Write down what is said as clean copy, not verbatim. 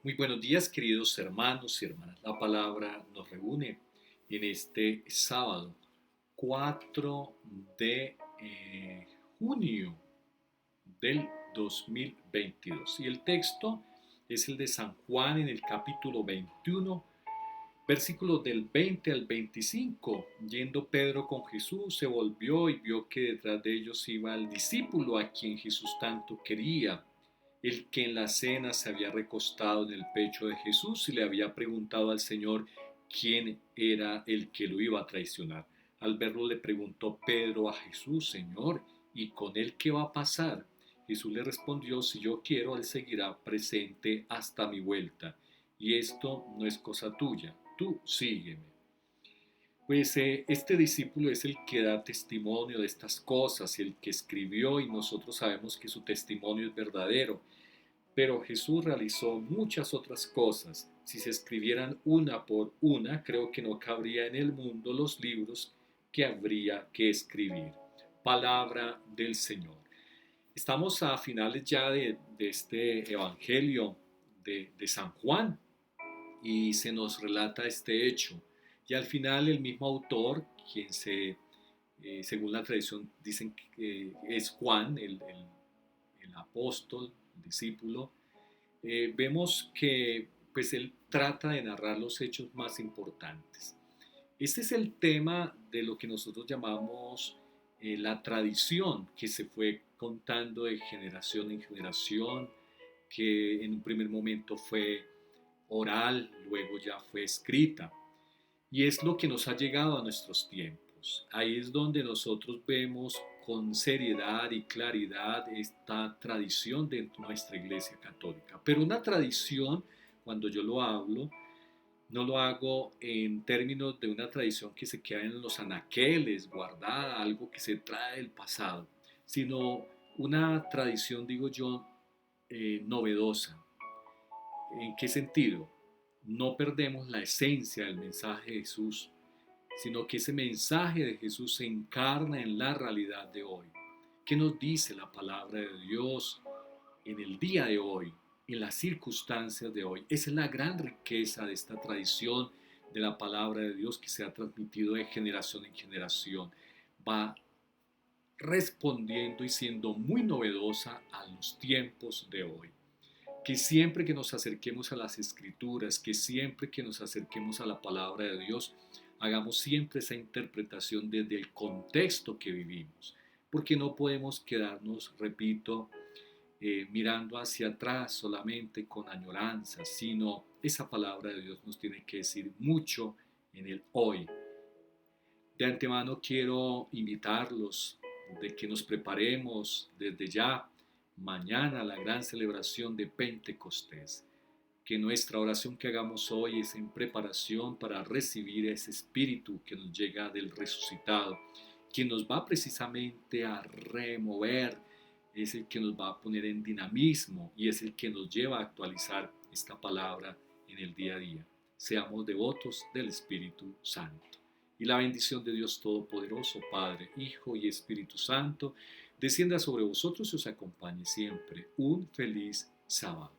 Muy buenos días, queridos hermanos y hermanas. La palabra nos reúne en este sábado 4 de junio del 2022. Y el texto es el de San Juan en el capítulo 21, versículos del 20 al 25. Yendo Pedro con Jesús, se volvió y vio que detrás de ellos iba el discípulo a quien Jesús tanto quería, el que en la cena se había recostado en el pecho de Jesús y le había preguntado al Señor quién era el que lo iba a traicionar. Al verlo le preguntó Pedro a Jesús: Señor, ¿y con él qué va a pasar? Jesús le respondió: si yo quiero, él seguirá presente hasta mi vuelta, y esto no es cosa tuya, tú sígueme. Pues este discípulo es el que da testimonio de estas cosas y el que escribió, y nosotros sabemos que su testimonio es verdadero. Pero Jesús realizó muchas otras cosas. Si se escribieran una por una, creo que no cabría en el mundo los libros que habría que escribir. Palabra del Señor. Estamos a finales ya de este Evangelio de San Juan y se nos relata este hecho. Y al final el mismo autor, según la tradición dicen que es Juan, el apóstol, el discípulo, vemos que pues él trata de narrar los hechos más importantes. Este es el tema de lo que nosotros llamamos la tradición que se fue contando de generación en generación, que en un primer momento fue oral, luego ya fue escrita. Y es lo que nos ha llegado a nuestros tiempos. Ahí es donde nosotros vemos con seriedad y claridad esta tradición de nuestra Iglesia Católica. Pero una tradición, cuando yo lo hablo, no lo hago en términos de una tradición que se queda en los anaqueles, guardada, algo que se trae del pasado, sino una tradición, digo yo, novedosa. ¿En qué sentido? No perdemos la esencia del mensaje de Jesús, sino que ese mensaje de Jesús se encarna en la realidad de hoy. ¿Qué nos dice la palabra de Dios en el día de hoy, en las circunstancias de hoy? Esa es la gran riqueza de esta tradición de la palabra de Dios que se ha transmitido de generación en generación. Va respondiendo y siendo muy novedosa a los tiempos de hoy. Que siempre que nos acerquemos a las escrituras, que siempre que nos acerquemos a la palabra de Dios, hagamos siempre esa interpretación desde el contexto que vivimos, porque no podemos quedarnos, repito, mirando hacia atrás solamente con añoranza, sino esa palabra de Dios nos tiene que decir mucho en el hoy. De antemano quiero invitarlos de que nos preparemos desde ya mañana a la gran celebración de Pentecostés. Que nuestra oración que hagamos hoy es en preparación para recibir ese espíritu que nos llega del resucitado, que nos va precisamente a remover, es el que nos va a poner en dinamismo y es el que nos lleva a actualizar esta palabra en el día a día. Seamos devotos del Espíritu Santo. Y la bendición de Dios Todopoderoso, Padre, Hijo y Espíritu Santo, descienda sobre vosotros y os acompañe siempre. Un feliz sábado.